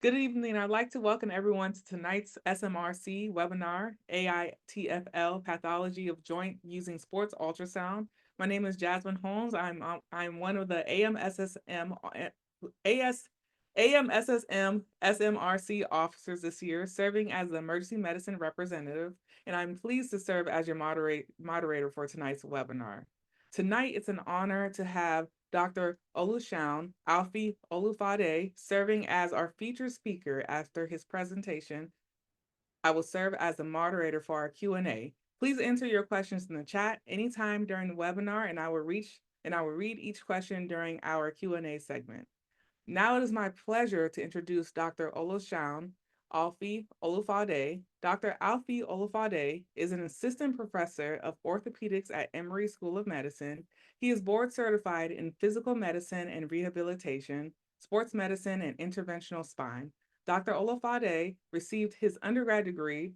Good evening. I'd like to welcome everyone to tonight's SMRC webinar, AITFL Pathology of Joint Using Sports Ultrasound. My name is Jasmine Holmes. I'm one of the AMSSM SMRC officers this year, serving as the emergency medicine representative, and I'm pleased to serve as your moderator for tonight's webinar. Tonight, it's an honor to have Dr. Olufade, Alfy Olufade, serving as our featured speaker. After his presentation, I will serve as the moderator for our Q&A. Please enter your questions in the chat anytime during the webinar, and I will read each question during our Q&A segment. Now it is my pleasure to introduce Dr. Olufade, Alfy Olufade. Dr. Alfy Olufade is an assistant professor of orthopedics at Emory School of Medicine. He is board certified in physical medicine and rehabilitation, sports medicine, and interventional spine. Dr. Olufade received his undergrad degree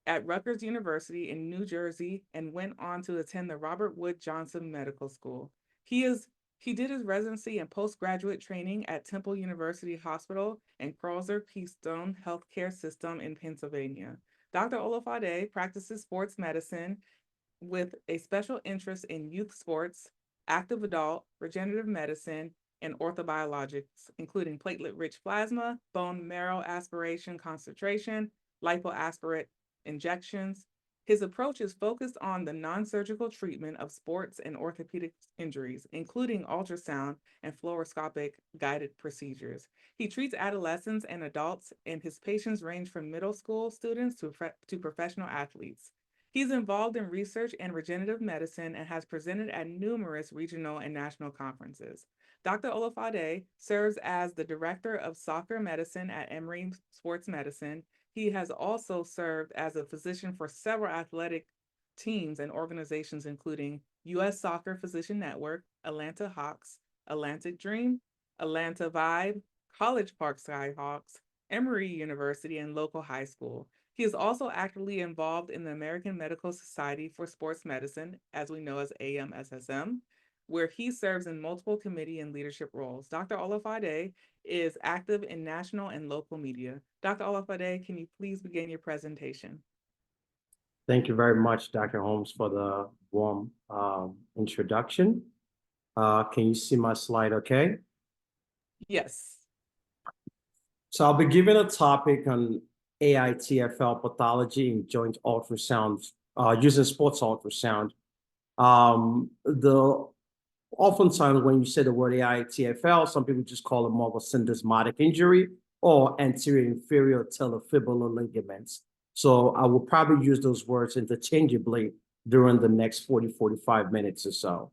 at Rutgers University in New Jersey and went on to attend the Robert Wood Johnson Medical School. He did his residency and postgraduate training at Temple University Hospital and Krauser Keystone Healthcare System in Pennsylvania. Dr. Olufade practices sports medicine with a special interest in youth sports, active adult, regenerative medicine, and orthobiologics, including platelet-rich plasma, bone marrow aspiration concentration, lipoaspirate injections. His approach is focused on the non-surgical treatment of sports and orthopedic injuries, including ultrasound and fluoroscopic guided procedures. He treats adolescents and adults, and his patients range from middle school students to professional athletes. He's involved in research and regenerative medicine and has presented at numerous regional and national conferences. Dr. Olufade serves as the director of soccer medicine at Emory Sports Medicine. He has also served as a physician for several athletic teams and organizations, including U.S. Soccer Physician Network, Atlanta Hawks, Atlantic Dream, Atlanta Vibe, College Park Skyhawks, Emory University, and local high school. He is also actively involved in the American Medical Society for Sports Medicine, as we know as AMSSM, where he serves in multiple committee and leadership roles. Dr. Olufade is active in national and local media. Dr. Olufade, can you please begin your presentation? Thank you very much, Dr. Holmes, for the warm introduction. Can you see my slide okay? Yes. So I'll be giving a topic on AITFL pathology in joint ultrasound, using sports ultrasound. Oftentimes when you say the word AITFL, some people just call it more of a syndesmotic injury or anterior inferior talofibular ligaments. So I will probably use those words interchangeably during the next 45 minutes or so.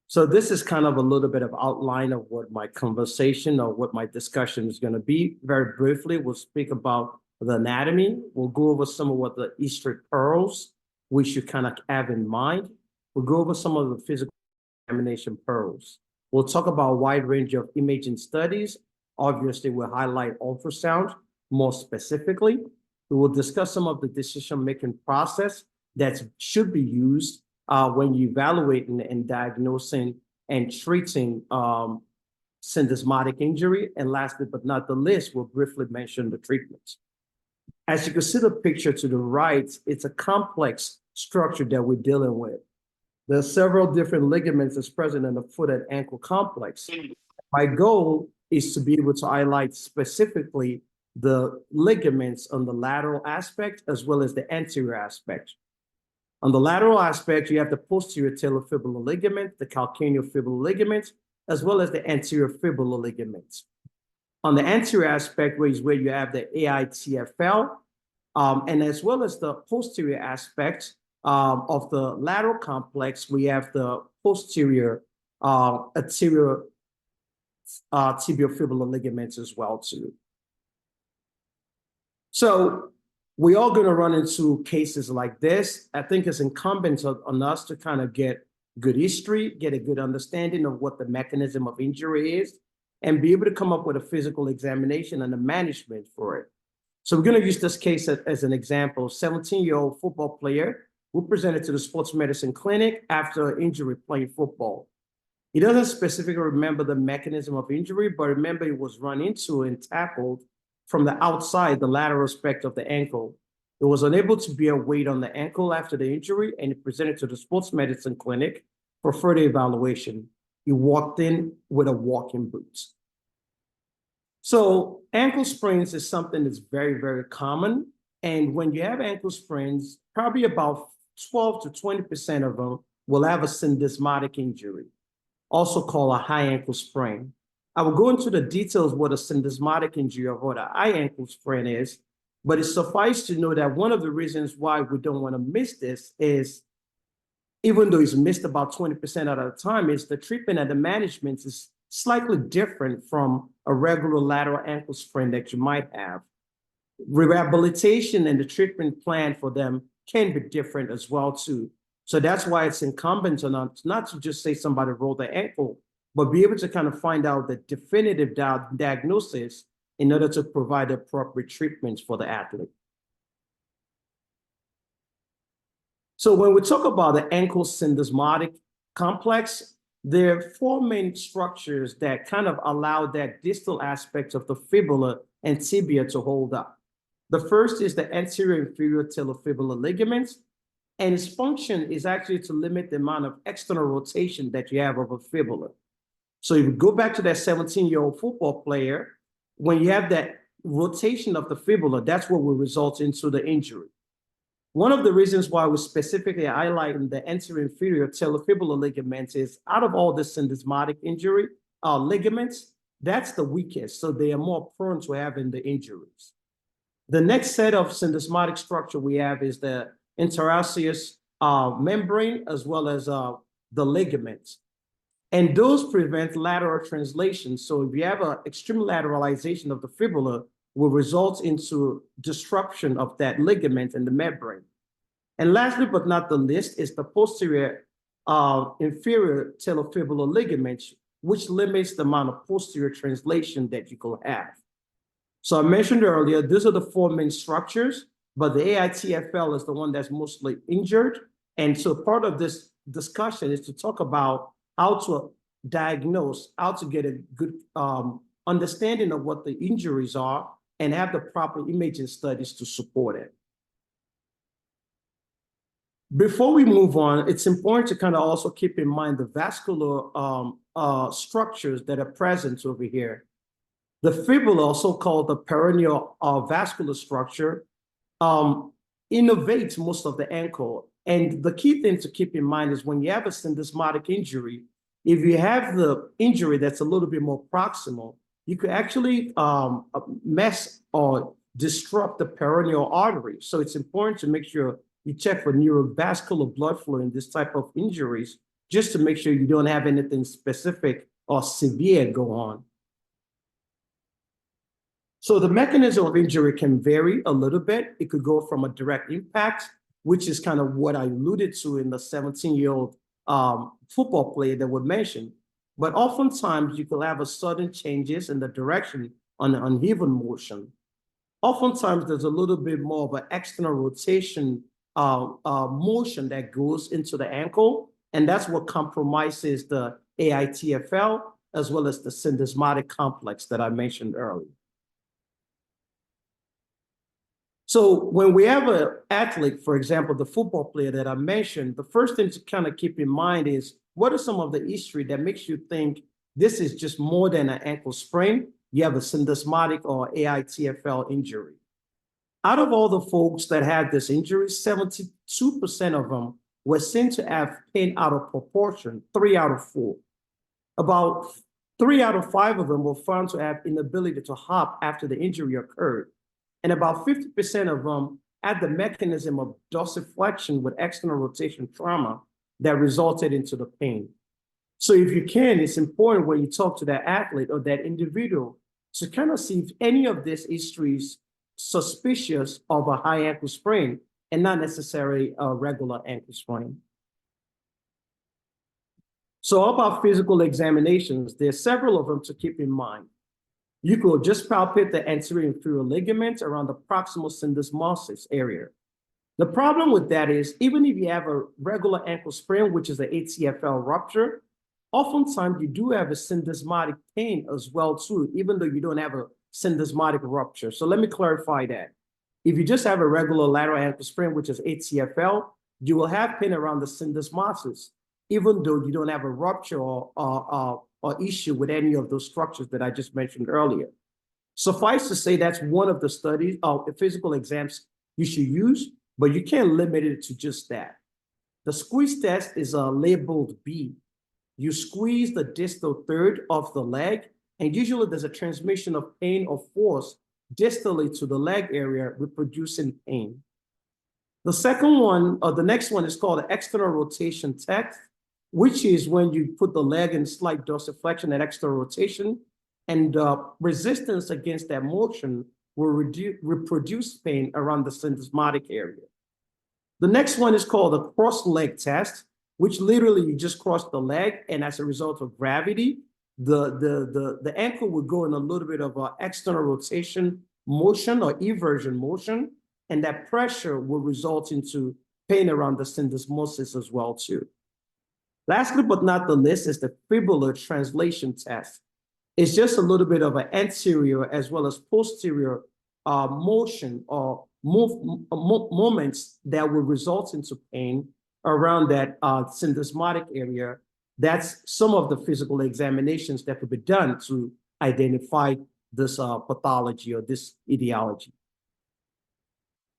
So this is kind of a little bit of outline of what my conversation or what my discussion is going to be. Very briefly, we'll speak about the anatomy. We'll go over some of what the Easter pearls we should kind of have in mind. We'll go over some of the physical examination pearls. We'll talk about a wide range of imaging studies. Obviously, we'll highlight ultrasound more specifically. We will discuss some of the decision-making process that should be used when you evaluating and diagnosing and treating syndesmotic injury. And lastly, but not the least, we'll briefly mention the treatments. As you can see the picture to the right, it's a complex structure that we're dealing with. There are several different ligaments that's present in the foot and ankle complex. My goal is to be able to highlight specifically the ligaments on the lateral aspect as well as the anterior aspect. On the lateral aspect, you have the posterior talofibular ligament, the calcaneofibular ligament, as well as the anterior fibular ligaments. On the anterior aspect, where you have the AITFL, and as well as the posterior aspect of the lateral complex, we have the posterior anterior tibiofibular ligaments as well too. So we're all going to run into cases like this. I think it's incumbent on us to kind of get good history, get a good understanding of what the mechanism of injury is, and be able to come up with a physical examination and a management for it. So we're going to use this case as an example. 17-year-old football player who presented to the sports medicine clinic after injury playing football. He doesn't specifically remember the mechanism of injury, but remember he was run into and tackled from the outside, the lateral aspect of the ankle. It was unable to bear weight on the ankle after the injury, and it presented to the sports medicine clinic for further evaluation. He walked in with a walking boot. So ankle sprains is something that's very, very common. And when you have ankle sprains, probably about 12 to 20% of them will have a syndesmotic injury, also called a high ankle sprain. I will go into the details what a syndesmotic injury or what a high ankle sprain is, but it's suffice to know that one of the reasons why we don't want to miss this is, even though it's missed about 20% of the time, is the treatment and the management is slightly different from a regular lateral ankle sprain that you might have. Rehabilitation and the treatment plan for them can be different as well too. So that's why it's incumbent on us not to just say somebody rolled their ankle, but be able to kind of find out the definitive diagnosis in order to provide appropriate treatments for the athlete. So when we talk about the ankle syndesmotic complex, there are four main structures that kind of allow that distal aspect of the fibula and tibia to hold up. The first is the anterior inferior talofibular ligaments, and its function is actually to limit the amount of external rotation that you have of a fibula. So if you go back to that 17-year-old football player, when you have that rotation of the fibula, that's what will result into the injury. One of the reasons why we're specifically highlighting the anterior inferior talofibular ligaments is out of all the syndesmotic injury ligaments, that's the weakest. So they are more prone to having the injuries. The next set of syndesmotic structure we have is the interosseous membrane as well as the ligaments. And those prevent lateral translation. So if you have an extreme lateralization of the fibula, will result into disruption of that ligament and the membrane. And lastly, but not the least, is the posterior inferior talofibular ligaments, which limits the amount of posterior translation that you can have. So I mentioned earlier, these are the four main structures, but the AITFL is the one that's mostly injured. And so part of this discussion is to talk about how to diagnose, how to get a good understanding of what the injuries are and have the proper imaging studies to support it. Before we move on, it's important to kind of also keep in mind the vascular structures that are present over here. The fibula, also called the peroneal vascular structure, innervates most of the ankle. And the key thing to keep in mind is when you have a syndesmotic injury, if you have the injury that's a little bit more proximal, you could actually mess or disrupt the peroneal artery. So it's important to make sure you check for neurovascular blood flow in this type of injuries, just to make sure you don't have anything specific or severe go on. So the mechanism of injury can vary a little bit. It could go from a direct impact, which is kind of what I alluded to in the 17-year-old football player that was mentioned. But oftentimes you could have a sudden changes in the direction on an uneven motion. Oftentimes there's a little bit more of an external rotation motion that goes into the ankle, and that's what compromises the AITFL as well as the syndesmotic complex that I mentioned earlier. So when we have an athlete, for example, the football player that I mentioned, the first thing to kind of keep in mind is what are some of the history that makes you think this is just more than an ankle sprain? You have a syndesmotic or AITFL injury. Out of all the folks that had this injury, 72% of them were seen to have pain out of proportion, 3 out of 4. About 3 out of 5 of them were found to have inability to hop after the injury occurred. And about 50% of them had the mechanism of dorsiflexion with external rotation trauma that resulted into the pain. So if you can, it's important when you talk to that athlete or that individual to kind of see if any of this history is suspicious of a high ankle sprain and not necessarily a regular ankle sprain. So about physical examinations, there's several of them to keep in mind. You could just palpate the anterior inferior ligament around the proximal syndesmosis area. The problem with that is, even if you have a regular ankle sprain, which is an ATFL rupture, oftentimes you do have a syndesmotic pain as well too, even though you don't have a syndesmotic rupture. So let me clarify that. If you just have a regular lateral ankle sprain, which is ATFL, you will have pain around the syndesmosis, even though you don't have a rupture or issue with any of those structures that I just mentioned earlier. Suffice to say, that's one of the studies of physical exams you should use, but you can't limit it to just that. The squeeze test is labeled B. You squeeze the distal third of the leg, and usually there's a transmission of pain or force distally to the leg area, reproducing pain. The second one, or the next one, is called the external rotation test, which is when you put the leg in slight dorsiflexion and external rotation, and resistance against that motion will reproduce pain around the syndesmotic area. The next one is called the cross leg test, which literally you just cross the leg, and as a result of gravity, the ankle will go in a little bit of an external rotation motion or eversion motion, and that pressure will result into pain around the syndesmosis as well too. Lastly, but not the least, is the fibular translation test. It's just a little bit of an anterior as well as posterior motion or moments that will result into pain around that syndesmotic area. That's some of the physical examinations that could be done to identify this pathology or this etiology.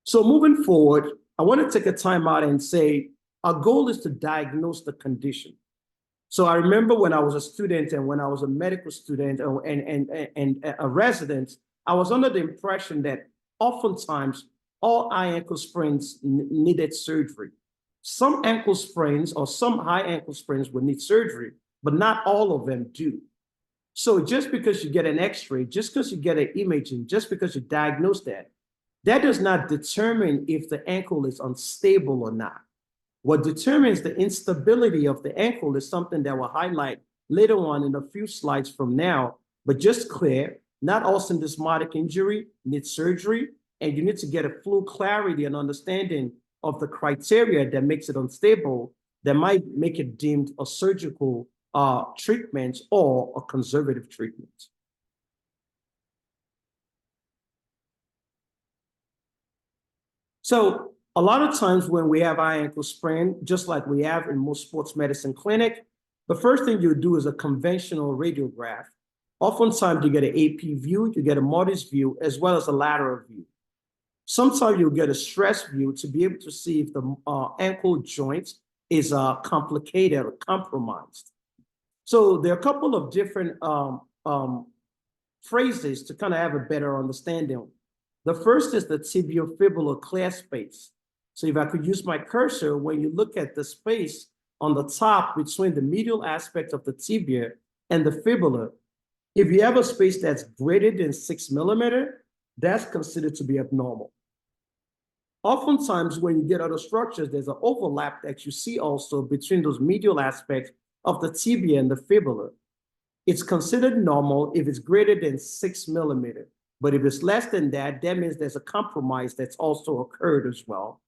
So moving forward, I want to take a time out and say our goal is to diagnose the condition. So I remember when I was a student and when I was a medical student and a resident, I was under the impression that oftentimes all high ankle sprains needed surgery. Some ankle sprains or some high ankle sprains would need surgery, but not all of them do. So just because you get an x-ray, just because you get an imaging, just because you diagnose that, that does not determine if the ankle is unstable or not. What determines the instability of the ankle is something that we'll highlight later on in a few slides from now, but just clear, not all syndesmotic injury needs surgery, and you need to get a full clarity and understanding of the criteria that makes it unstable, that might make it deemed a surgical treatment or a conservative treatment. So a lot of times when we have high ankle sprain, just like we have in most sports medicine clinic, the first thing you do is a conventional radiograph. Oftentimes you get an AP view, you get a mortise view, as well as a lateral view. Sometimes you'll get a stress view to be able to see if the ankle joint is complicated or compromised. So there are a couple of different phrases to kind of have a better understanding. The first is the tibiofibular clasp space. So if I could use my cursor, when you look at the space on the top between the medial aspect of the tibia and the fibula, if you have a space that's greater than 6 millimeters, that's considered to be abnormal. Oftentimes, when you get other structures, there's an overlap that you see also between those medial aspects of the tibia and the fibula. It's considered normal if it's greater than 6 millimeters. But if it's less than that, that means there's a compromise that's also occurred as well.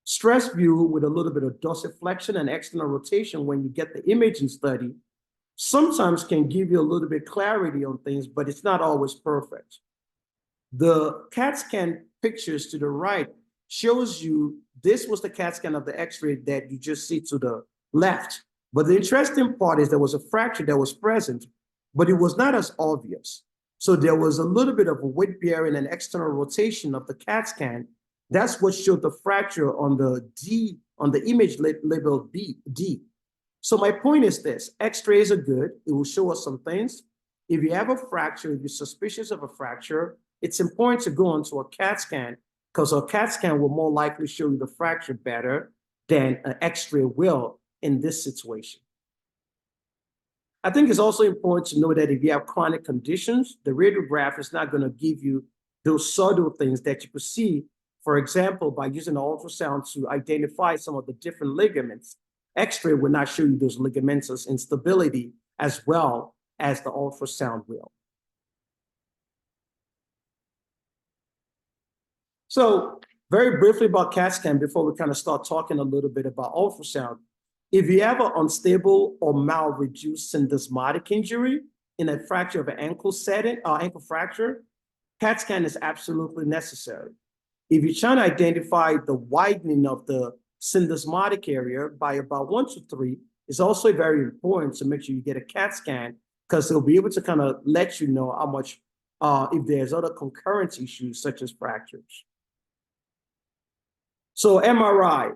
Stress view with a little bit of dorsiflexion and external rotation when you get the imaging study sometimes can give you a little bit clarity on things, but it's not always perfect. The CAT scan pictures to the right shows you this was the CAT scan of the x-ray that you just see to the left. But the interesting part is there was a fracture that was present, but it was not as obvious. So there was a little bit of a weight bearing and external rotation of the CAT scan. That's what showed the fracture on the D, on the image labeled D. So my point is this, x-rays are good. It will show us some things. If you have a fracture, if you're suspicious of a fracture, it's important to go onto a CAT scan because a CAT scan will more likely show you the fracture better than an x-ray will in this situation. I think it's also important to know that if you have chronic conditions, the radiograph is not going to give you those subtle things that you could see, for example, by using the ultrasound to identify some of the different ligaments. X-ray will not show you those ligamentous instability as well as the ultrasound will. So very briefly about CAT scan before we kind of start talking a little bit about ultrasound. If you have an unstable or malreduced syndesmotic injury, in a fracture of an ankle setting, ankle fracture, CAT scan is absolutely necessary. If you're trying to identify the widening of the syndesmotic area by about 1 to 3, it's also very important to make sure you get a CAT scan because it'll be able to kind of let you know how much, if there's other concurrent issues such as fractures. So MRI.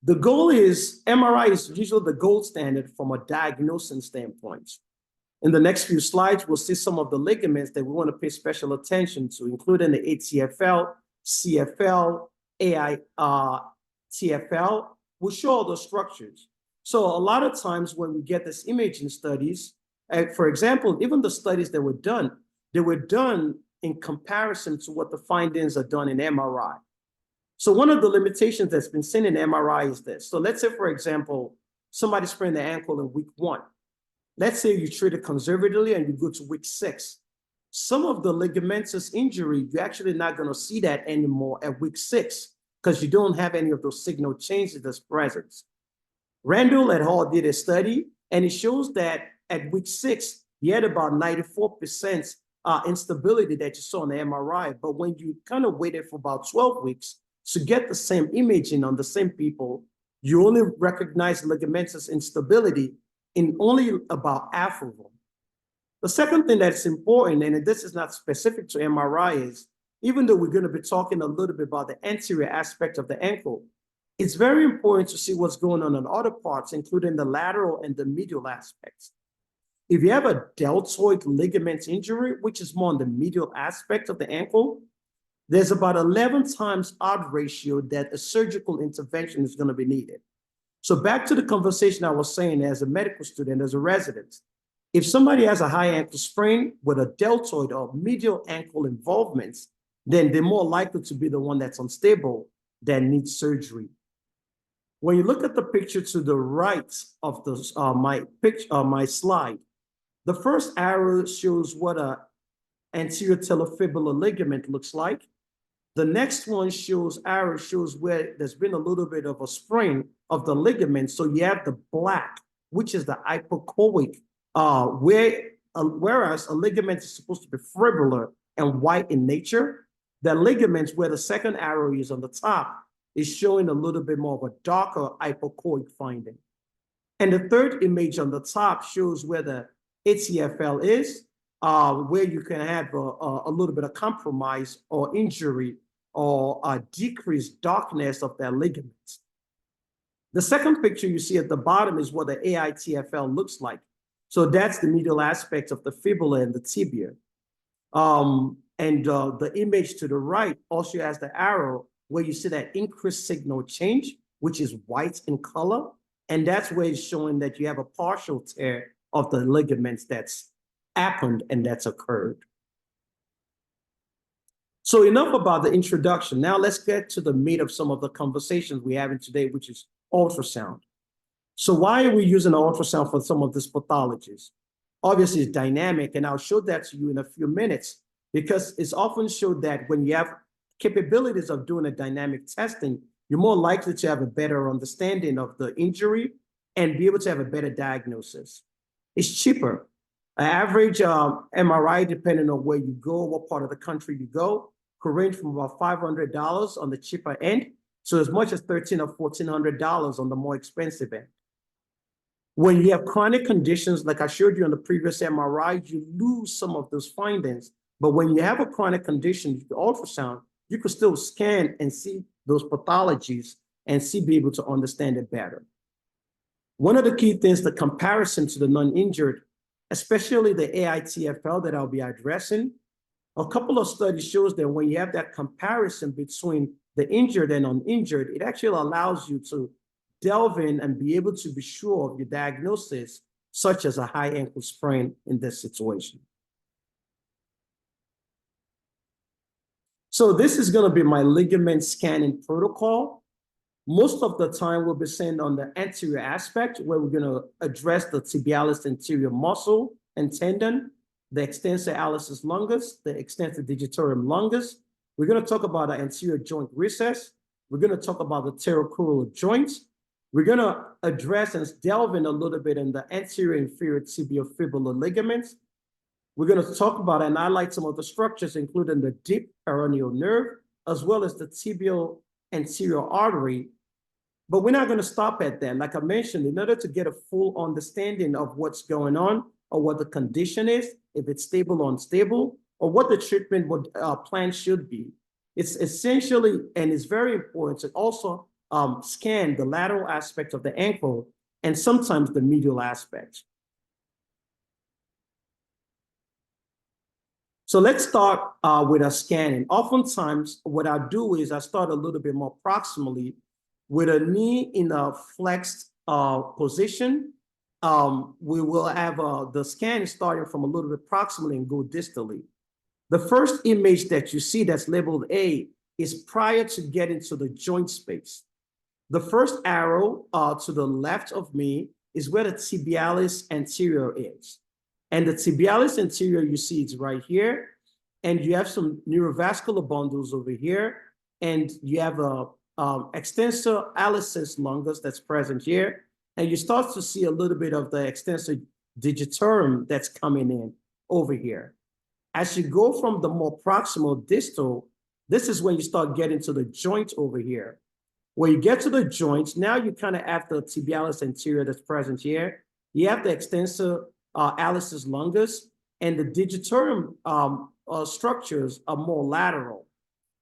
The goal is, MRI is usually the gold standard from a diagnosing standpoint. In the next few slides, we'll see some of the ligaments that we want to pay special attention to, including the ATFL, CFL, AITFL. We'll show all those structures. So a lot of times when we get this imaging studies, for example, even the studies that were done, they were done in comparison to what the findings are done in MRI. So one of the limitations that's been seen in MRI is this. So let's say, for example, somebody sprained their ankle in week 1. Let's say you treat it conservatively and you go to week 6. Some of the ligamentous injury, you're actually not going to see that anymore at week 6 because you don't have any of those signal changes that's present. Randall et al. Did a study, and it shows that at week 6, you had about 94% instability that you saw on the MRI. But when you kind of waited for about 12 weeks to get the same imaging on the same people, you only recognize ligamentous instability in only about half of them. The second thing that's important, and this is not specific to MRI, is even though we're going to be talking a little bit about the anterior aspect of the ankle, it's very important to see what's going on other parts, including the lateral and the medial aspects. If you have a deltoid ligament injury, which is more on the medial aspect of the ankle, there's about 11 times odd ratio that a surgical intervention is going to be needed. So back to the conversation I was saying, as a medical student, as a resident, if somebody has a high ankle sprain with a deltoid or medial ankle involvements, then they're more likely to be the one that's unstable that needs surgery. When you look at the picture to the right of the, my slide, the first arrow shows what a anterior talofibular ligament looks like. The next one shows where there's been a little bit of a sprain of the ligament. So you have the black, which is the hypoechoic, whereas a ligament is supposed to be fibrillar and white in nature. The ligaments where the second arrow is on the top is showing a little bit more of a darker hypoechoic finding. And the third image on the top shows where the ATFL is, where you can have a little bit of compromise or injury or a decreased darkness of that ligament. The second picture you see at the bottom is what the AITFL looks like. So that's the medial aspect of the fibula and the tibia. The image to the right also has the arrow where you see that increased signal change, which is white in color. And that's where it's showing that you have a partial tear of the ligaments that's happened and that's occurred. So enough about the introduction. Now let's get to the meat of some of the conversations we're having today, which is ultrasound. So why are we using ultrasound for some of these pathologies? Obviously, it's dynamic, and I'll show that to you in a few minutes, because it's often showed that when you have capabilities of doing a dynamic testing, you're more likely to have a better understanding of the injury and be able to have a better diagnosis. It's cheaper. An average MRI, depending on where you go, what part of the country you go, could range from about $500 on the cheaper end to as much as $1,300 or $1,400 on the more expensive end. When you have chronic conditions, like I showed you on the previous MRI, you lose some of those findings. But when you have a chronic condition, the ultrasound, you can still scan and see those pathologies and be able to understand it better. One of the key things, the comparison to the non-injured, especially the AITFL that I'll be addressing, a couple of studies shows that when you have that comparison between the injured and uninjured, it actually allows you to delve in and be able to be sure of your diagnosis, such as a high ankle sprain in this situation. So this is going to be my ligament scanning protocol. Most of the time we'll be sent on the anterior aspect, where we're going to address the tibialis anterior muscle and tendon, the extensor hallucis longus, the extensor digitorum longus. We're going to talk about the anterior joint recess. We're going to talk about the pterocrural joints. We're going to address and delve in a little bit in the anterior inferior tibiofibular ligaments, We're going to talk about and highlight some of the structures, including the deep peroneal nerve, as well as the tibial anterior artery. But we're not going to stop at that. Like I mentioned, in order to get a full understanding of what's going on or what the condition is, if it's stable or unstable, or what the treatment plan should be, it's essentially, and it's very important to also scan the lateral aspect of the ankle and sometimes the medial aspect. So let's start with a scanning. Oftentimes, what I do is I start a little bit more proximally with a knee in a flexed position. We will have the scan starting from a little bit proximally and go distally. The first image that you see that's labeled A is prior to getting to the joint space. The first arrow to the left of me is where the tibialis anterior is. And the tibialis anterior, you see it's right here. And you have some neurovascular bundles over here. And you have a extensor alicis longus that's present here. And you start to see a little bit of the extensor digitorum that's coming in over here. As you go from the more proximal distal, this is when you start getting to the joint over here. When you get to the joint, now you kind of have the tibialis anterior that's present here. You have the extensor alicis longus, and the digitorum structures are more lateral.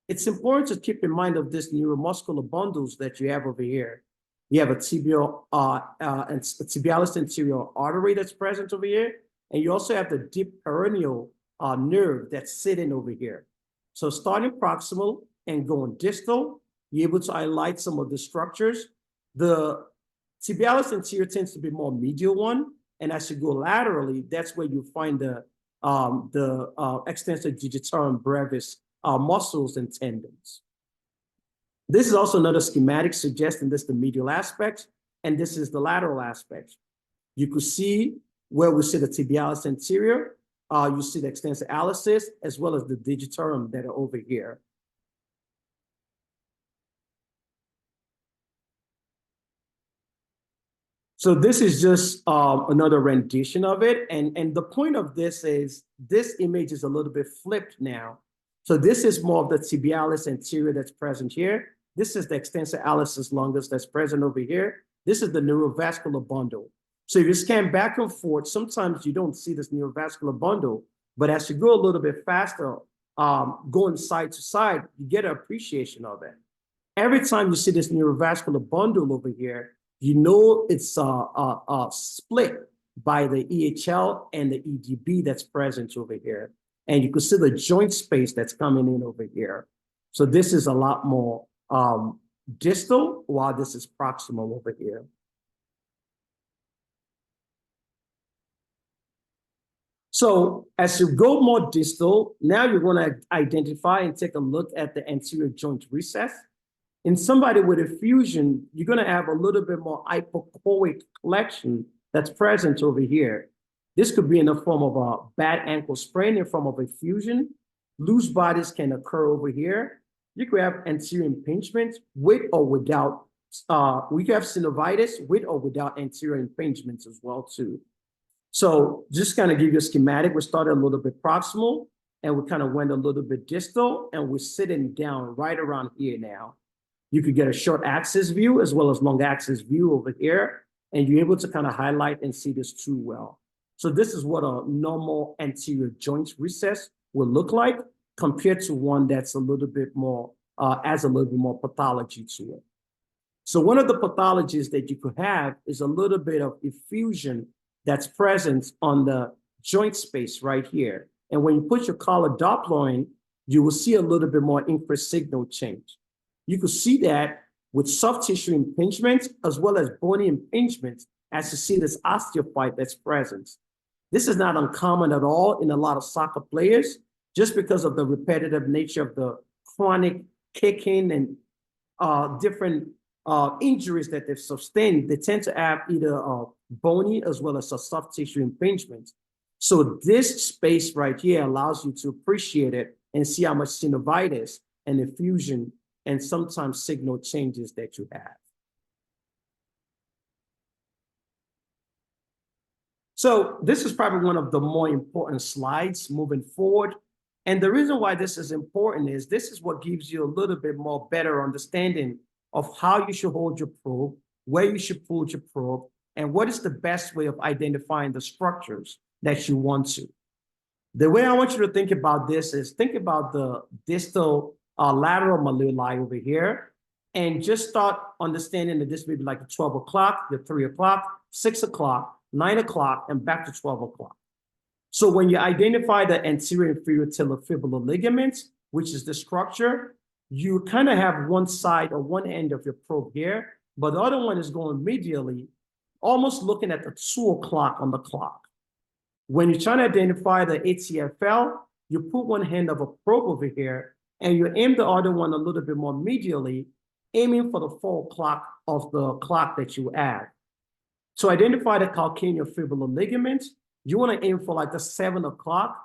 It's important to keep in mind of this neuromuscular bundles that you have over here. You have a tibialis anterior artery that's present over here, and you also have the deep peroneal nerve that's sitting over here. So starting proximal and going distal, you're able to highlight some of the structures. The tibialis anterior tends to be more medial one, and as you go laterally, that's where you find the extensor digitorum brevis muscles and tendons. This is also another schematic suggesting this is the medial aspect, and this is the lateral aspect. You could see where we see the tibialis anterior, you see the extensor alicis, as well as the digitorum that are over here. So this is just another rendition of it. And the point of this is this image is a little bit flipped now. So this is more of the tibialis anterior that's present here. This is the extensor alicis longus that's present over here. This is the neurovascular bundle. So if you scan back and forth, sometimes you don't see this neurovascular bundle, but as you go a little bit faster, going side to side, you get an appreciation of it. Every time you see this neurovascular bundle over here, you know it's split by the EHL and the EDB that's present over here. And you can see the joint space that's coming in over here. So this is a lot more distal, while this is proximal over here. So as you go more distal, now you're going to identify and take a look at the anterior joint recess. In somebody with a fusion, you're going to have a little bit more hypochoic collection that's present over here. This could be in the form of a bad ankle sprain in form of a fusion. Loose bodies can occur over here. You could have anterior impingement with or without. We could have synovitis with or without anterior impingements as well too. So just kind of give you a schematic. We started a little bit proximal, and we kind of went a little bit distal, and we're sitting down right around here now. You could get a short axis view as well as long axis view over here, and you're able to kind of highlight and see this too well. So this is what a normal anterior joint recess will look like compared to one that's a little bit more, adds a little bit more pathology to it. So one of the pathologies that you could have is a little bit of effusion that's present on the joint space right here. And when you put your collar Doppler in, you will see a little bit more increased signal change. You could see that with soft tissue impingement as well as bony impingement as you see this osteophyte that's present. This is not uncommon at all in a lot of soccer players, just because of the repetitive nature of the chronic kicking and different injuries that they've sustained. They tend to have either bony as well as a soft tissue impingement. So this space right here allows you to appreciate it and see how much synovitis and effusion and sometimes signal changes that you have. So this is probably one of the more important slides moving forward. And the reason why this is important is this is what gives you a little bit more better understanding of how you should hold your probe, where you should pull your probe, and what is the best way of identifying the structures that you want to. The way I want you to think about this is think about the distal lateral malleoli over here, and just start understanding that this may be like the 12 o'clock, the 3 o'clock, 6 o'clock, 9 o'clock, and back to 12 o'clock. So when you identify the anterior inferior talofibular ligaments, which is the structure, you kind of have one side or one end of your probe here, but the other one is going medially, almost looking at the 2 o'clock on the clock. When you're trying to identify the ATFL, you put one hand of a probe over here, and you aim the other one a little bit more medially, aiming for the 4 o'clock of the clock that you add. To identify the calcaneofibular ligament, you want to aim for like the 7 o'clock.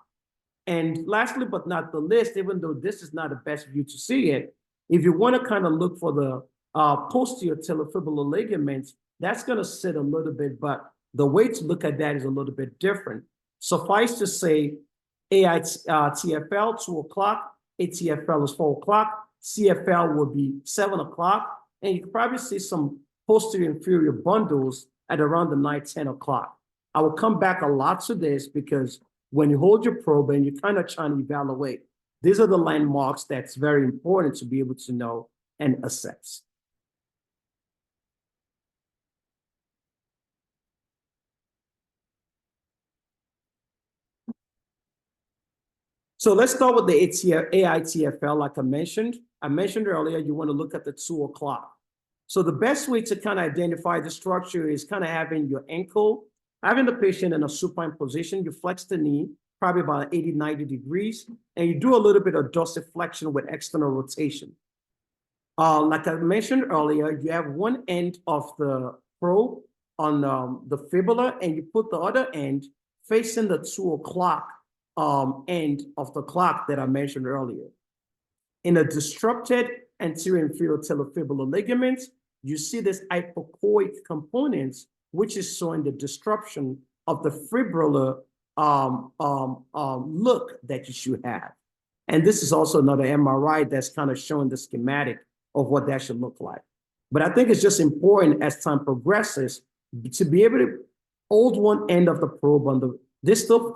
And lastly, but not the least, even though this is not the best view to see it, if you want to kind of look for the posterior talofibular ligaments, that's going to sit a little bit, but the way to look at that is a little bit different. Suffice to say, AITFL, 2 o'clock, ATFL is 4 o'clock, CFL will be 7 o'clock, and you can probably see some posterior inferior bundles at around the 9, 10 o'clock. I will come back a lot to this because when you hold your probe and you're kind of trying to evaluate, these are the landmarks that's very important to be able to know and assess. So let's start with the AITFL, like I mentioned. I mentioned earlier, you want to look at the 2 o'clock. So the best way to kind of identify the structure is kind of having your ankle, having the patient in a supine position. You flex the knee, probably about 80, 90 degrees, and you do a little bit of dorsiflexion with external rotation. Like I mentioned earlier, you have one end of the probe on the fibula, and you put the other end facing the 2 o'clock end of the clock that I mentioned earlier. In a disrupted anterior inferior talofibular ligament, you see this hypoechoic components, which is showing the disruption of the fibrillar look that you should have. And this is also another MRI that's kind of showing the schematic of what that should look like. But I think it's just important as time progresses to be able to hold one end of the probe on the distal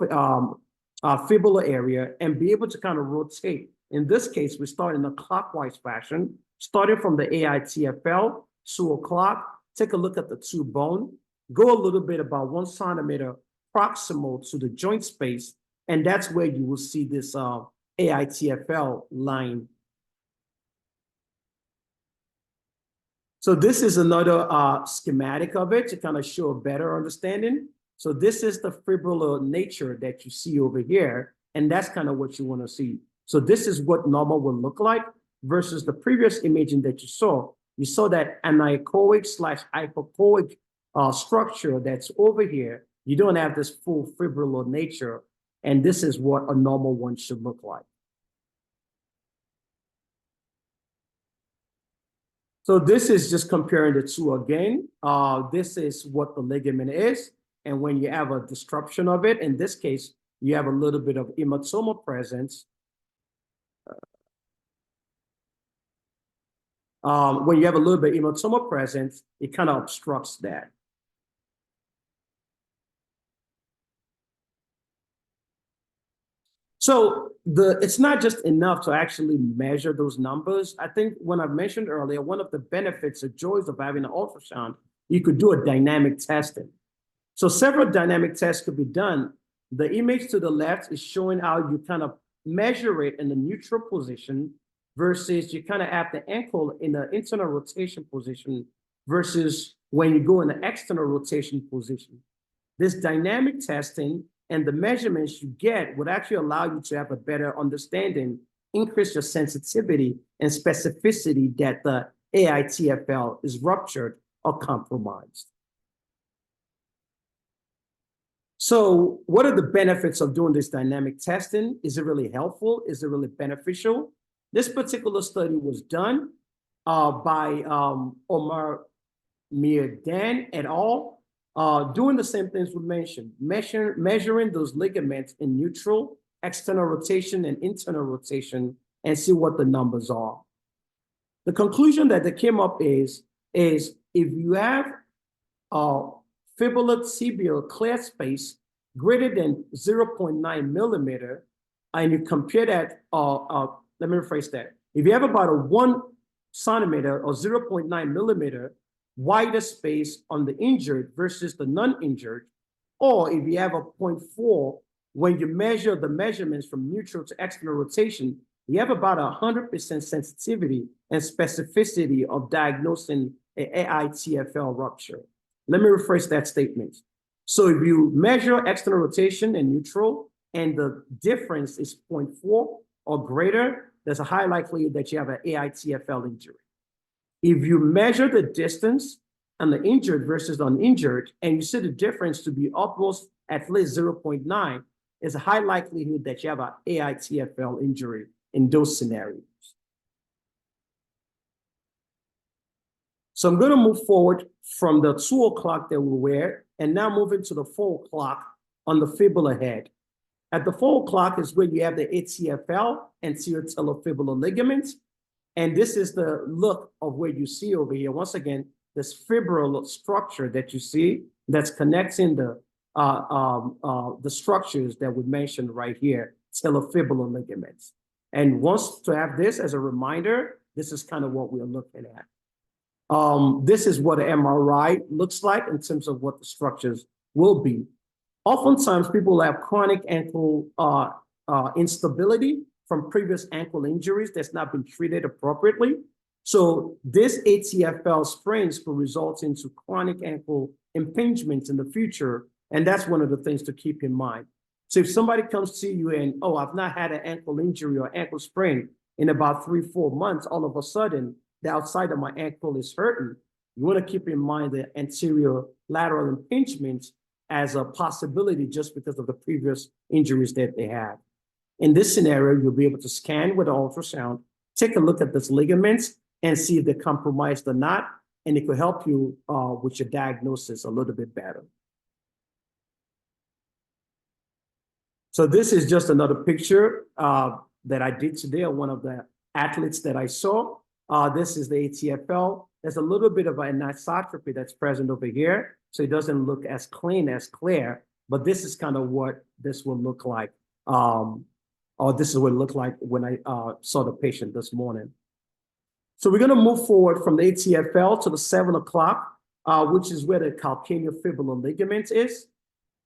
fibular area and be able to kind of rotate. In this case, we start in a clockwise fashion, starting from the AITFL, 2 o'clock, take a look at the 2 bone, go a little bit about 1 centimeter proximal to the joint space, and that's where you will see this AITFL line. So this is another schematic of it to kind of show a better understanding. So this is the fibrillar nature that you see over here, and that's kind of what you want to see. So this is what normal will look like versus the previous imaging that you saw. You saw that anechoic / hypoechoic structure that's over here. You don't have this full fibrillar nature, and this is what a normal one should look like. So this is just comparing the two again. This is what the ligament is. And when you have a disruption of it, in this case, you have a little bit of hematoma presence. When you have a little bit of hematoma presence, it kind of obstructs that. So it's not just enough to actually measure those numbers. I think when I mentioned earlier, one of the benefits or joys of having an ultrasound, you could do a dynamic testing. So several dynamic tests could be done. The image to the left is showing how you kind of measure it in the neutral position versus you kind of have the ankle in the internal rotation position versus when you go in the external rotation position. This dynamic testing and the measurements you get would actually allow you to have a better understanding, increase your sensitivity and specificity that the AITFL is ruptured or compromised. So what are the benefits of doing this dynamic testing? Is it really helpful? Is it really beneficial? This particular study was done by Omar Mir Dan et al. Doing the same things we mentioned, measuring those ligaments in neutral, external rotation, and internal rotation, and see what the numbers are. The conclusion that they came up is if you have fibular tibial clear space greater than 0.9 millimeter, and you compare that, let me rephrase that. If you have about a 1 centimeter or 0.9 millimeter wider space on the injured versus the non-injured, or if you have a 0.4, when you measure the measurements from neutral to external rotation, you have about 100% sensitivity and specificity of diagnosing an AITFL rupture. Let me rephrase that statement. So if you measure external rotation and neutral, and the difference is 0.4 or greater, there's a high likelihood that you have an AITFL injury. If you measure the distance on the injured versus uninjured, and you see the difference to be almost at least 0.9, there's a high likelihood that you have an AITFL injury in those scenarios. So I'm going to move forward from the 2 o'clock that we were, and now moving to the 4 o'clock on the fibula head. At the 4 o'clock is where you have the ATFL, anterior talofibular ligaments. And this is the look of where you see over here. Once again, this fibrillar structure that you see that's connecting the structures that we mentioned right here, talofibular ligaments. And once to have this as a reminder, this is kind of what we're looking at. This is what an MRI looks like in terms of what the structures will be. Oftentimes, people have chronic ankle instability from previous ankle injuries that's not been treated appropriately. So this ATFL sprains could result into chronic ankle impingements in the future, and that's one of the things to keep in mind. So if somebody comes to you and, oh, I've not had an ankle injury or ankle sprain in about 3-4 months, all of a sudden, the outside of my ankle is hurting, you want to keep in mind the anterior lateral impingement as a possibility just because of the previous injuries that they had. In this scenario, you'll be able to scan with an ultrasound, take a look at these ligaments and see if they're compromised or not, and it could help you with your diagnosis a little bit better. So this is just another picture that I did today of one of the athletes that I saw. This is the ATFL. There's a little bit of an anisotropy that's present over here, so it doesn't look as clean, as clear, but this is kind of what this will look like. Or this is what it looked like when I saw the patient this morning. So we're going to move forward from the ATFL to the 7 o'clock, which is where the calcaneofibular ligament is.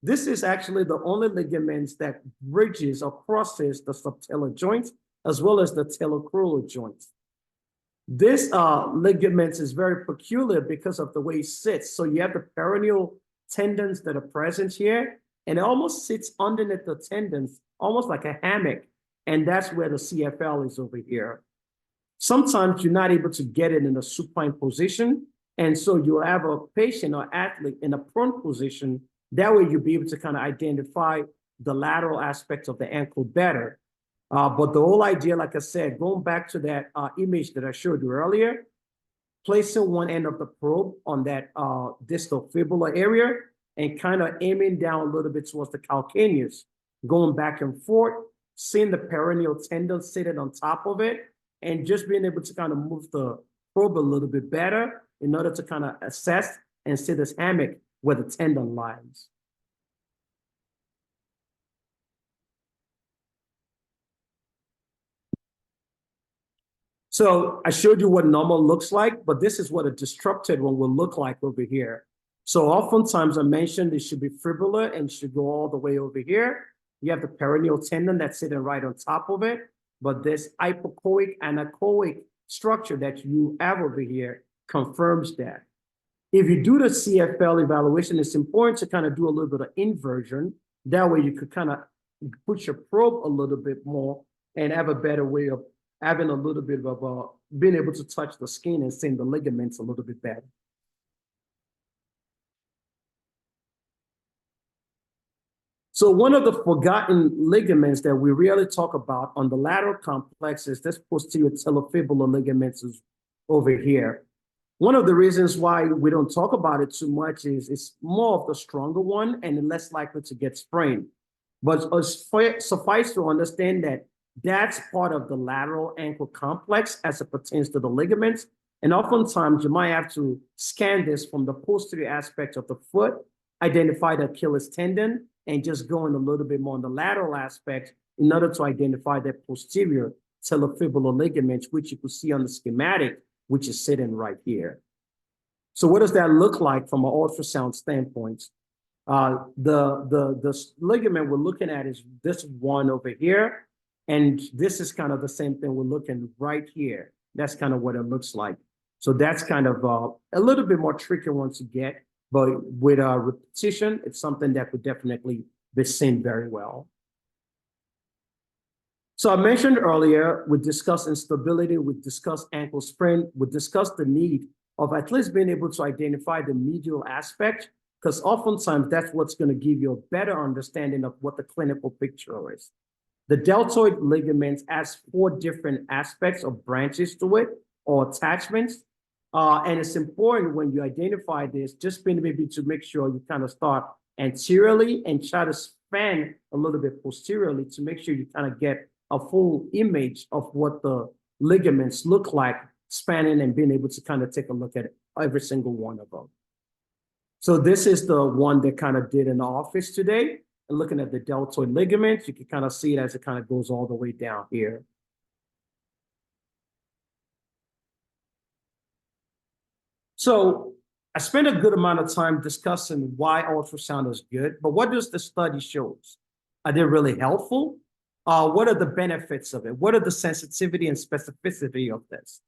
This is actually the only ligament that bridges or crosses the subtalar joint as well as the talocrural joint. This ligament is very peculiar because of the way it sits. So you have the peroneal tendons that are present here, and it almost sits underneath the tendons, almost like a hammock. And that's where the CFL is over here. Sometimes you're not able to get it in a supine position. And so you'll have a patient or athlete in a prone position. That way you'll be able to kind of identify the lateral aspects of the ankle better. But the whole idea, like I said, going back to that image that I showed you earlier, placing one end of the probe on that distal fibular area and kind of aiming down a little bit towards the calcaneus, going back and forth, seeing the peroneal tendon sitting on top of it, and just being able to kind of move the probe a little bit better in order to kind of assess and see this hammock where the tendon lies. So I showed you what normal looks like, but this is what a disrupted one will look like over here. So oftentimes I mentioned it should be fibular and should go all the way over here. You have the peroneal tendon that's sitting right on top of it, but this hypoechoic and anechoic structure that you have over here confirms that. If you do the CFL evaluation, it's important to kind of do a little bit of inversion. That way you could kind of put your probe a little bit more and have a better way of having a little bit of being able to touch the skin and seeing the ligaments a little bit better. So one of the forgotten ligaments that we rarely talk about on the lateral complex is this posterior talofibular ligaments is over here. One of the reasons why we don't talk about it too much is it's more of the stronger one and less likely to get sprained. But suffice to understand that that's part of the lateral ankle complex as it pertains to the ligaments. And oftentimes you might have to scan this from the posterior aspect of the foot, identify the Achilles tendon, and just go in a little bit more on the lateral aspect in order to identify that posterior talofibular ligament, which you can see on the schematic, which is sitting right here. So what does that look like from an ultrasound standpoint? The ligament we're looking at is this one over here. And this is kind of the same thing we're looking right here. That's kind of what it looks like. So that's kind of a little bit more tricky one to get, but with repetition, it's something that could definitely be seen very well. So I mentioned earlier, we discussed instability, we discussed ankle sprain, we discussed the need of at least being able to identify the medial aspect, because oftentimes that's what's going to give you a better understanding of what the clinical picture is. The deltoid ligament has 4 different aspects or branches to it or attachments. And it's important when you identify this, just being able to make sure you kind of start anteriorly and try to span a little bit posteriorly to make sure you kind of get a full image of what the ligaments look like spanning and being able to kind of take a look at every single one of them. So this is the one that kind of did in the office today. And looking at the deltoid ligament, you can kind of see it as it kind of goes all the way down here. So I spent a good amount of time discussing why ultrasound is good, but what does the study show us? Are they really helpful? What are the benefits of it? What are the sensitivity and specificity of this?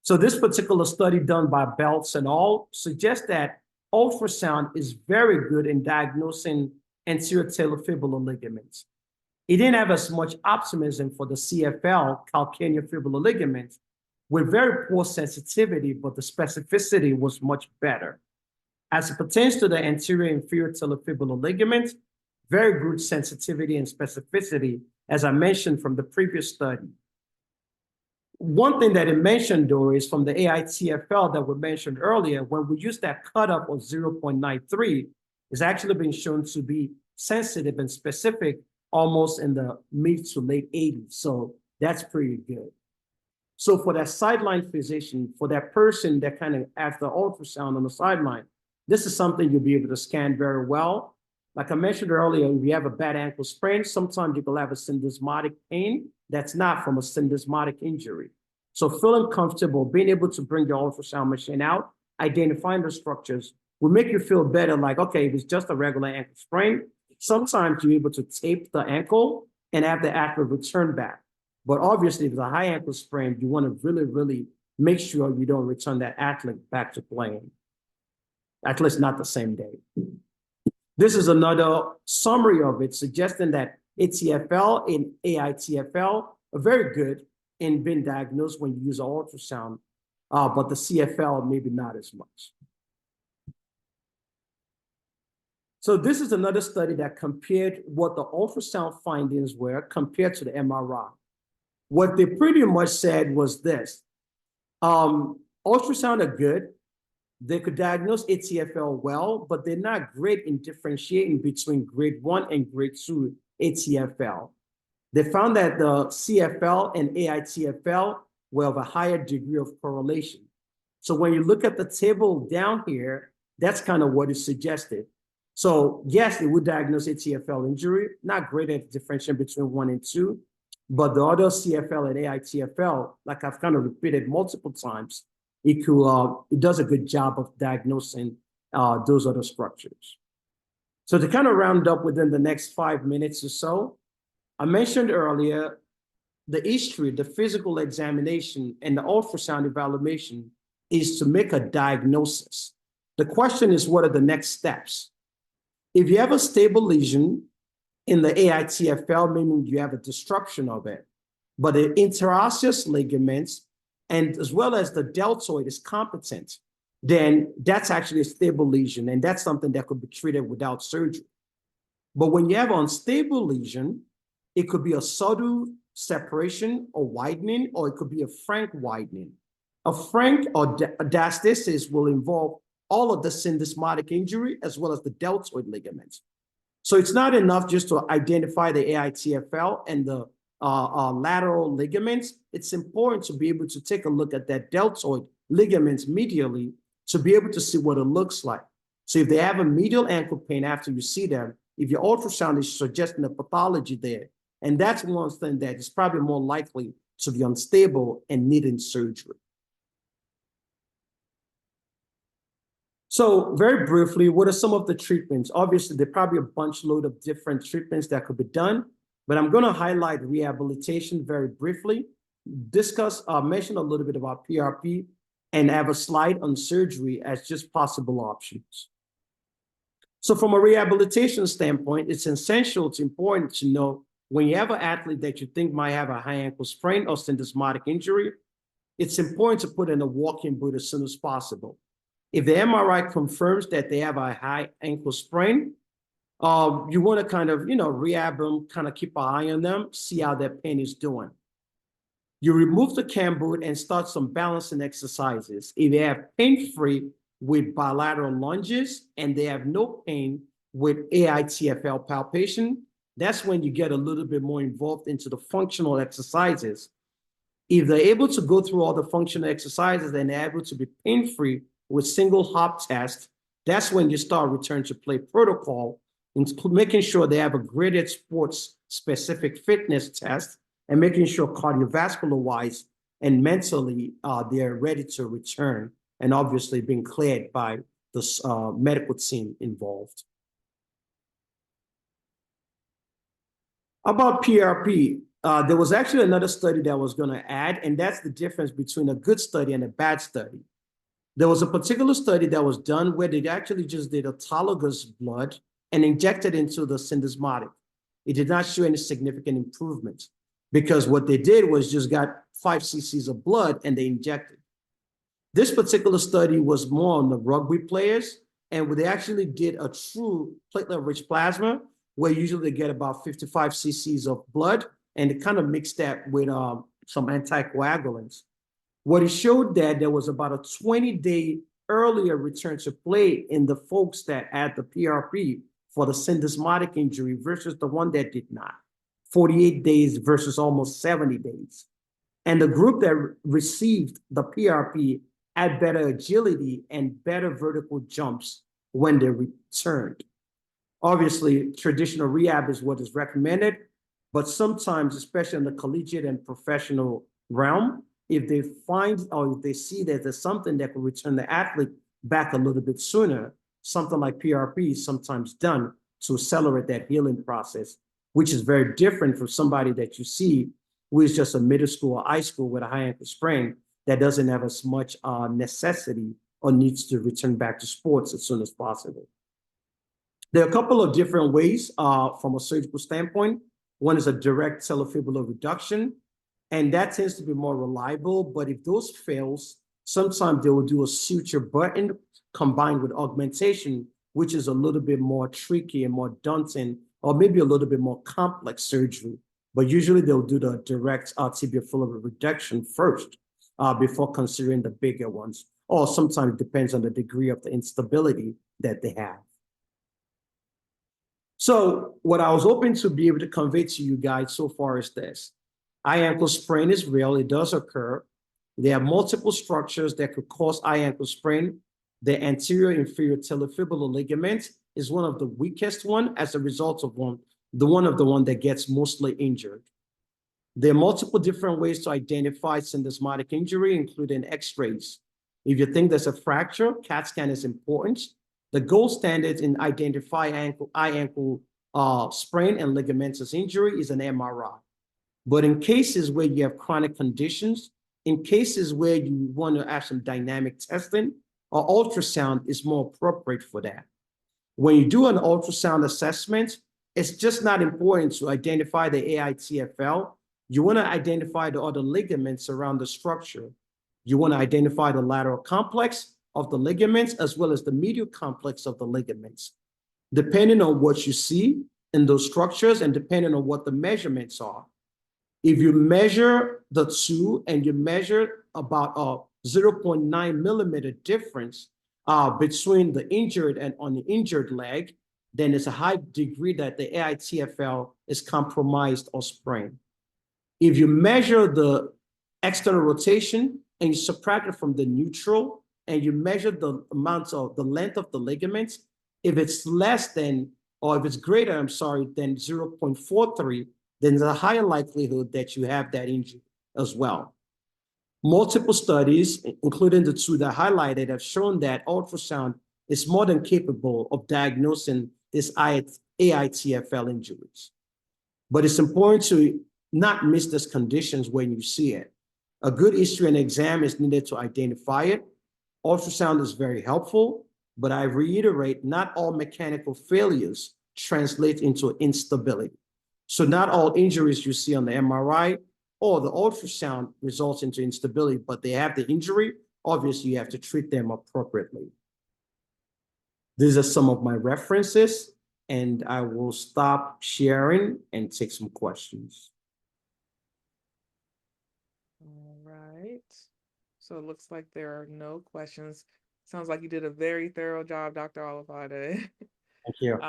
So this particular study done by Belts and all suggests that ultrasound is very good in diagnosing anterior talofibular ligaments. It didn't have as much optimism for the CFL, calcaneofibular ligaments, with very poor sensitivity, but the specificity was much better. As it pertains to the anterior inferior talofibular ligaments, very good sensitivity and specificity, as I mentioned from the previous study. One thing that it mentioned, though, is from the AITFL that we mentioned earlier, when we use that cutoff of 0.93, it's actually been shown to be sensitive and specific almost in the mid to late 80s. So that's pretty good. So for that sideline physician, for that person that kind of has the ultrasound on the sideline, this is something you'll be able to scan very well. Like I mentioned earlier, if you have a bad ankle sprain, sometimes you can have a syndesmotic pain that's not from a syndesmotic injury. So feeling comfortable, being able to bring the ultrasound machine out, identifying the structures will make you feel better. Like, okay, if it's just a regular ankle sprain, sometimes you're able to tape the ankle and have the athlete return back. But obviously, if it's a high ankle sprain, you want to really, really make sure you don't return that athlete back to playing, at least not the same day. This is another summary of it, suggesting that ATFL and AITFL are very good in being diagnosed when you use an ultrasound, but the CFL maybe not as much. So this is another study that compared what the ultrasound findings were compared to the MRI. What they pretty much said was this: ultrasound are good. They could diagnose ATFL well, but they're not great in differentiating between grade 1 and grade 2 ATFL. They found that the CFL and AITFL will have a higher degree of correlation. So when you look at the table down here, that's kind of what is suggested. So yes, it would diagnose ATFL injury, not great at differentiating between 1 and 2, but the other CFL and AITFL, like I've kind of repeated multiple times, it does a good job of diagnosing those other structures. So to kind of round up within the next 5 minutes or so, I mentioned earlier the history, the physical examination, and the ultrasound evaluation is to make a diagnosis. The question is, what are the next steps? If you have a stable lesion in the AITFL, meaning you have a disruption of it, but the interosseous ligaments and as well as the deltoid is competent, then that's actually a stable lesion, and that's something that could be treated without surgery. But when you have an unstable lesion, it could be a subtle separation or widening, or it could be a frank widening. A frank or diastasis will involve all of the syndesmotic injury as well as the deltoid ligaments. So it's not enough just to identify the AITFL and the lateral ligaments. It's important to be able to take a look at that deltoid ligaments medially to be able to see what it looks like. So if they have a medial ankle pain after you see them, if your ultrasound is suggesting a pathology there, and that's one thing that is probably more likely to be unstable and needing surgery. So very briefly, what are some of the treatments? Obviously, there are probably a bunch load of different treatments that could be done, but I'm going to highlight rehabilitation very briefly, mention a little bit about PRP, and have a slide on surgery as just possible options. So from a rehabilitation standpoint, it's essential, it's important to know when you have an athlete that you think might have a high ankle sprain or syndesmotic injury, it's important to put in a walking boot as soon as possible. If the MRI confirms that they have a high ankle sprain, you want to kind of, rehab them, kind of keep an eye on them, see how their pain is doing. You remove the cam boot and start some balancing exercises. If they have pain-free with bilateral lunges and they have no pain with AITFL palpation, that's when you get a little bit more involved into the functional exercises. If they're able to go through all the functional exercises and they're able to be pain-free with single hop test, that's when you start return to play protocol, making sure they have a graded sports specific fitness test and making sure cardiovascular wise and mentally they're ready to return and obviously being cleared by the medical team involved. About PRP, there was actually another study that I was going to add, and that's the difference between a good study and a bad study. There was a particular study that was done where they actually just did autologous blood and injected into the syndesmotic. It did not show any significant improvement because what they did was just got 5 cc's of blood and they injected. This particular study was more on the rugby players, and where they actually did a true platelet-rich plasma, where usually they get about 55 cc's of blood, and it kind of mixed that with some anticoagulants. What it showed that there was about a 20-day earlier return to play in the folks that had the PRP for the syndesmotic injury versus the one that did not. 48 days versus almost 70 days. And the group that received the PRP had better agility and better vertical jumps when they returned. Obviously, traditional rehab is what is recommended, but sometimes, especially in the collegiate and professional realm, if they find or if they see that there's something that could return the athlete back a little bit sooner, something like PRP is sometimes done to accelerate that healing process, which is very different from somebody that you see who is just a middle school or high school with a high ankle sprain that doesn't have as much necessity or needs to return back to sports as soon as possible. There are a couple of different ways from a surgical standpoint. One is a direct telefibular reduction, and that tends to be more reliable. But if those fails, sometimes they will do a suture button combined with augmentation, which is a little bit more tricky and more daunting, or maybe a little bit more complex surgery. But usually they'll do the direct tibial filament reduction first before considering the bigger ones. Or sometimes it depends on the degree of the instability that they have. So what I was hoping to be able to convey to you guys so far is this. High ankle sprain is real, it does occur. There are multiple structures that could cause high ankle sprain. The anterior inferior telefibular ligament is one of the weakest one as a result of the one that gets mostly injured. There are multiple different ways to identify syndesmotic injury, including x-rays. If you think there's a fracture, CAT scan is important. The gold standard in identifying high ankle sprain and ligamentous injury is an MRI. But in cases where you have chronic conditions, in cases where you want to have some dynamic testing, or ultrasound is more appropriate for that. When you do an ultrasound assessment, it's just not important to identify the AITFL. You want to identify the other ligaments around the structure. You want to identify the lateral complex of the ligaments as well as the medial complex of the ligaments. Depending on what you see in those structures and depending on what the measurements are. If you measure the two and you measure about 0.9 millimeter difference between the injured and uninjured leg, then there's a high degree that the AITFL is compromised or sprained. If you measure the external rotation and you subtract it from the neutral and you measure the amount of the length of the ligaments, if it's less than, or if it's greater, I'm sorry, than 0.43, then there's a higher likelihood that you have that injury as well. Multiple studies, including the two that I highlighted, have shown that ultrasound is more than capable of diagnosing this AITFL injuries. But it's important to not miss these conditions when you see it. A good history and exam is needed to identify it. Ultrasound is very helpful, but I reiterate, not all mechanical failures translate into instability. So not all injuries you see on the MRI or the ultrasound results into instability, but they have the injury. Obviously, you have to treat them appropriately. These are some of my references, and I will stop sharing and take some questions. All right. So it looks like there are no questions. Sounds like you did a very thorough job, Dr. Olufade. Thank you.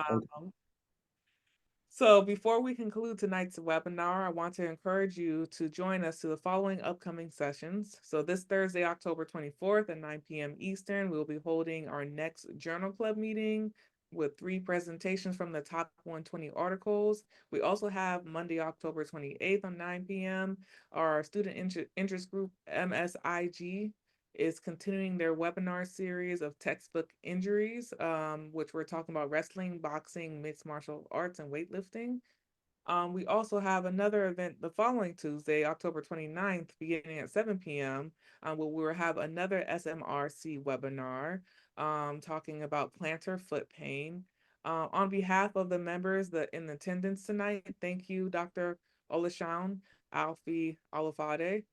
So before we conclude tonight's webinar, I want to encourage you to join us to the following upcoming sessions. So this Thursday, October 24th at 9 p.m. Eastern, we'll be holding our next Journal Club meeting with 3 presentations from the top 120 articles. We also have Monday, October 28th at 9 p.m. Our student interest group, MSIG, is continuing their webinar series of textbook injuries, which we're talking about wrestling, boxing, mixed martial arts, and weightlifting. We also have another event the following Tuesday, October 29th, beginning at 7 p.m., where we'll have another SMRC webinar talking about plantar foot pain. On behalf of the members in attendance tonight, thank you, Dr. Olufade, Alfy Olufade,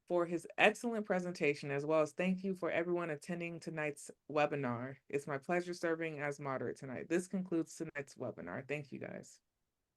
for his excellent presentation, as well as thank you for everyone attending tonight's webinar. It's my pleasure serving as moderator tonight. This concludes tonight's webinar. Thank you, guys.